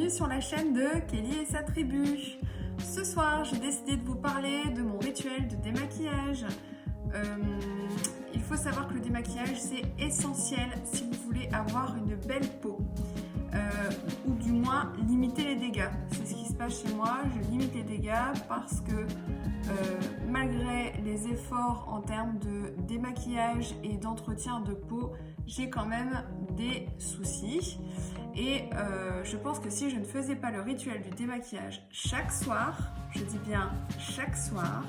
bienvenue sur la chaîne de Kelly et sa tribu. Ce soir, j'ai décidé de vous parler de mon rituel de démaquillage. Il faut savoir que le démaquillage, c'est essentiel si vous voulez avoir une belle peau. Ou du moins limiter les dégâts. C'est ce qui se passe chez moi, je limite les dégâts parce que malgré les efforts en termes de démaquillage et d'entretien de peau, j'ai quand même des soucis et je pense que si je ne faisais pas le rituel du démaquillage chaque soir, je dis bien chaque soir,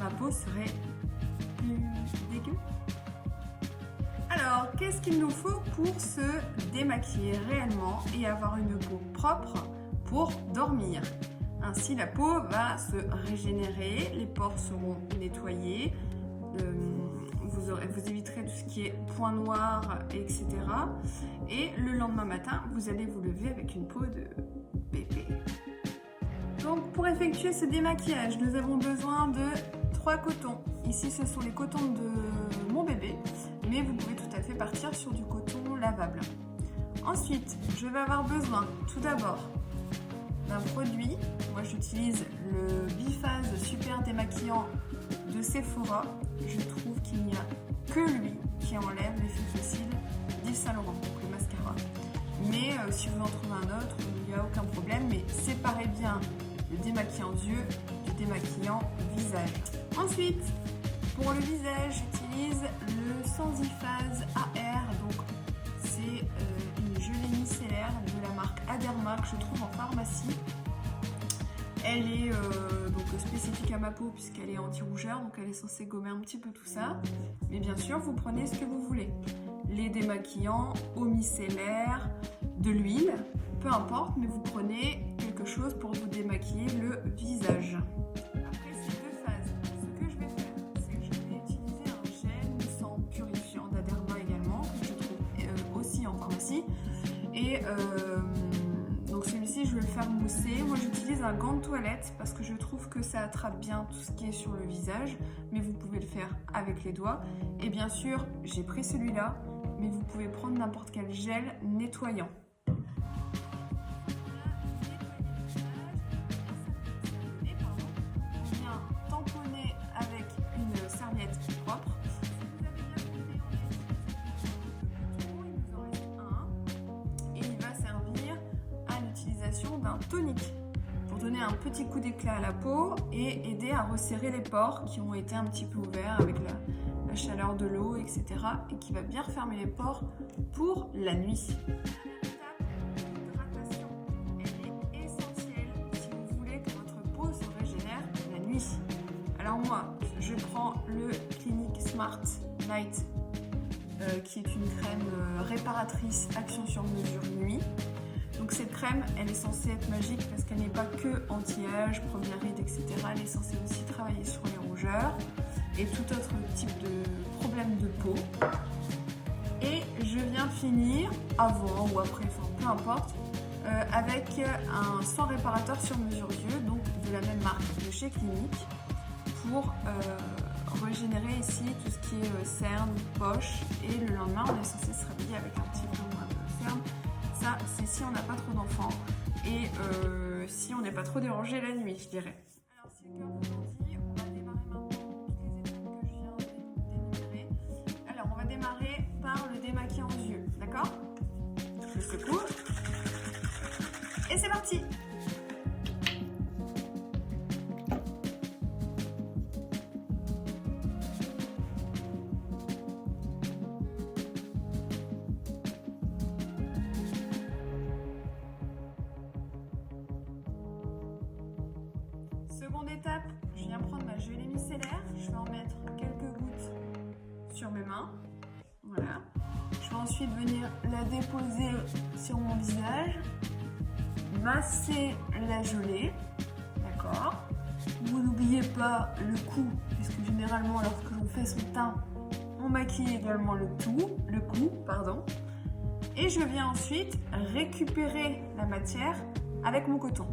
ma peau serait plus dégueu. Alors, qu'est-ce qu'il nous faut pour se démaquiller réellement et avoir une peau propre pour dormir? Ainsi, la peau va se régénérer, les pores seront nettoyés, vous éviterez tout ce qui est points noirs, etc. Et le lendemain matin, vous allez vous lever avec une peau de bébé. Donc, pour effectuer ce démaquillage, nous avons besoin de 3 cotons. Ici, ce sont les cotons de mon bébé, mais vous pouvez tout à fait partir sur du coton lavable. Ensuite, je vais avoir besoin, tout d'abord, d'un produit. Moi, j'utilise le Biphase Super Démaquillant de Sephora. Je trouve qu'il n'y a que lui qui enlève l'effet fossile d'Yves Saint Laurent, donc le mascara. Mais si vous en trouvez un autre, il n'y a aucun problème. Mais séparez bien le démaquillant yeux du démaquillant visage. Ensuite, pour le visage, j'utilise le Sensiphase AR. Donc, c'est une gelée micellaire de la marque Aderma que je trouve en pharmacie. Elle est donc spécifique à ma peau puisqu'elle est anti-rougeur, donc elle est censée gommer un petit peu tout ça. Mais bien sûr, vous prenez ce que vous voulez. Les démaquillants, eau micellaire, de l'huile, peu importe, mais vous prenez quelque chose pour vous démaquiller le visage. Après ces deux phases, ce que je vais faire, c'est que je vais utiliser un gel moussant purifiant d'Aderma également, que je trouve aussi en pharmacie. Et donc celui-ci, je vais le faire mousser. Moi, j'utilise un gant de toilette parce que je trouve que ça attrape bien tout ce qui est sur le visage, mais vous pouvez le faire avec les doigts. Et bien sûr, j'ai pris celui-là, mais vous pouvez prendre n'importe quel gel nettoyant. Tamponner avec une serviette propre. D'un tonique pour donner un petit coup d'éclat à la peau et aider à resserrer les pores qui ont été un petit peu ouverts avec la chaleur de l'eau, etc. et qui va bien refermer les pores pour la nuit. L'hydratation, elle est essentielle si vous voulez que votre peau se régénère la nuit. Alors moi, je prends le Clinique Smart Night qui est une crème réparatrice action sur mesure nuit. Donc cette crème, elle est censée être magique parce qu'elle n'est pas que anti-âge, première ride, etc. Elle est censée aussi travailler sur les rougeurs et tout autre type de problème de peau. Et je viens finir, avant ou après, enfin peu importe, avec un soin réparateur sur mesure yeux, donc de la même marque de chez Clinique, pour régénérer ici tout ce qui est cerne, poche. Et le lendemain, on est censé se réveiller avec un petit peu moins de cerne. Ça, c'est si on n'a pas trop d'enfants et si on n'est pas trop dérangé la nuit, je dirais. Alors, si le cœur vous en dit, on va démarrer maintenant toutes les étapes que je viens d'énumérer. Alors, on va démarrer par le démaquillant aux yeux, d'accord? Je secoue. Et c'est parti! Seconde étape, je viens prendre ma gelée micellaire, je vais en mettre quelques gouttes sur mes mains, voilà. Je vais ensuite venir la déposer sur mon visage, masser la gelée, d'accord. Vous n'oubliez pas le cou, puisque généralement lorsque l'on fait son teint, on maquille également le cou, pardon. Et je viens ensuite récupérer la matière avec mon coton.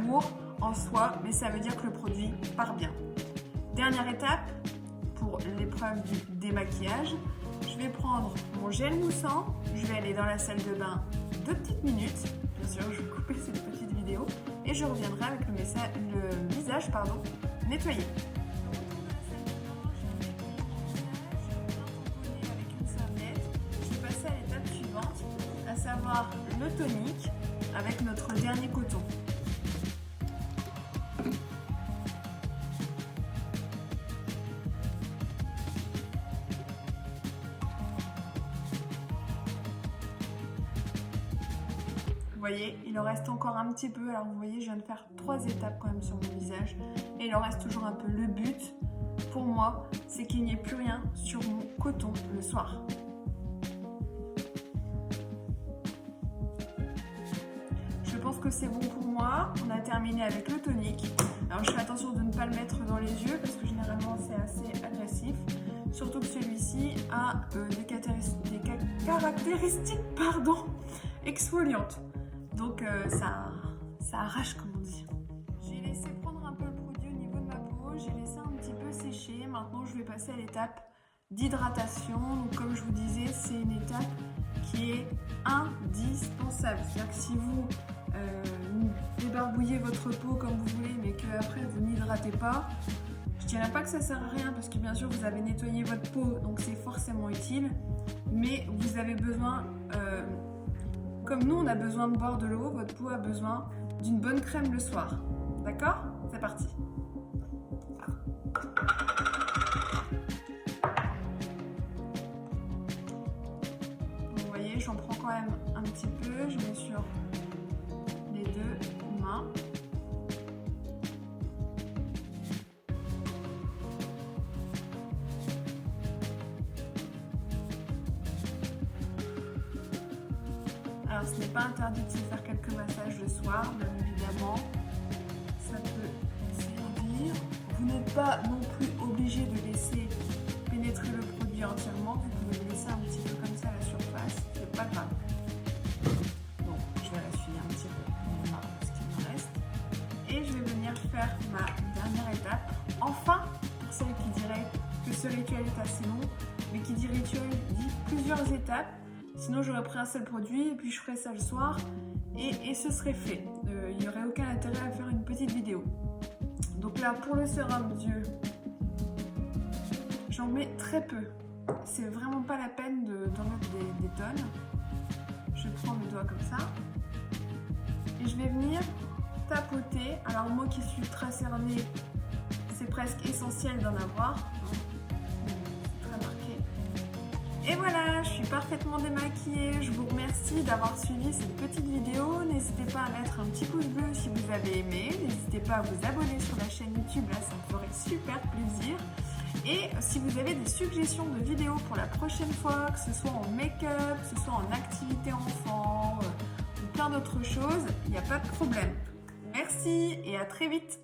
lourd en soi, mais ça veut dire que le produit part bien. Dernière étape pour l'épreuve du démaquillage, je vais prendre mon gel moussant, je vais aller dans la salle de bain 2 petites minutes, bien sûr je vais couper cette petite vidéo, et je reviendrai avec le visage nettoyé. Avec une serviette, je vais passer à l'étape suivante, à savoir le tonique avec notre dernier coton. Vous voyez, il en reste encore un petit peu. Alors vous voyez, je viens de faire 3 étapes quand même sur mon visage. Et il en reste toujours un peu. Le but, pour moi, c'est qu'il n'y ait plus rien sur mon coton le soir. Je pense que c'est bon pour moi. On a terminé avec le tonique. Alors je fais attention de ne pas le mettre dans les yeux parce que généralement c'est assez agressif. Surtout que celui-ci a des caractéristiques exfoliantes. Donc ça arrache, comme on dit. J'ai laissé prendre un peu le produit au niveau de ma peau, j'ai laissé un petit peu sécher. Maintenant je vais passer à l'étape d'hydratation. Donc comme je vous disais, c'est une étape qui est indispensable. C'est-à-dire que si vous débarbouillez votre peau comme vous voulez, mais qu'après vous n'hydratez pas, je dirais pas que ça sert à rien parce que bien sûr vous avez nettoyé votre peau, donc c'est forcément utile, mais vous avez besoin, comme nous on a besoin de boire de l'eau, votre peau a besoin d'une bonne crème le soir. D'accord? C'est parti. Vous voyez, j'en prends quand même un petit peu, je mets sur les 2 mains. Alors ce n'est pas interdit de se faire quelques massages le soir, bien évidemment, ça peut servir. Vous n'êtes pas non plus obligé de laisser pénétrer le produit entièrement, vous pouvez le laisser un petit peu comme ça à la surface, c'est pas grave. Bon, je vais l'essuyer un petit peu, ce qu'il me reste. Et je vais venir faire ma dernière étape. Enfin, pour celles qui diraient que ce rituel est assez long, mais qui dit rituel dit plusieurs étapes. Sinon j'aurais pris un seul produit et puis je ferais ça le soir et ce serait fait. Il n'y aurait aucun intérêt à faire une petite vidéo. Donc là pour le sérum d'yeux, j'en mets très peu. C'est vraiment pas la peine d'en mettre des tonnes. Je prends mes doigts comme ça et je vais venir tapoter. Alors moi qui suis très cernée, c'est presque essentiel d'en avoir. Et voilà, je suis parfaitement démaquillée. Je vous remercie d'avoir suivi cette petite vidéo. N'hésitez pas à mettre un petit pouce bleu si vous avez aimé. N'hésitez pas à vous abonner sur la chaîne YouTube, là ça me ferait super plaisir. Et si vous avez des suggestions de vidéos pour la prochaine fois, que ce soit en make-up, que ce soit en activité enfant ou plein d'autres choses, il n'y a pas de problème. Merci et à très vite.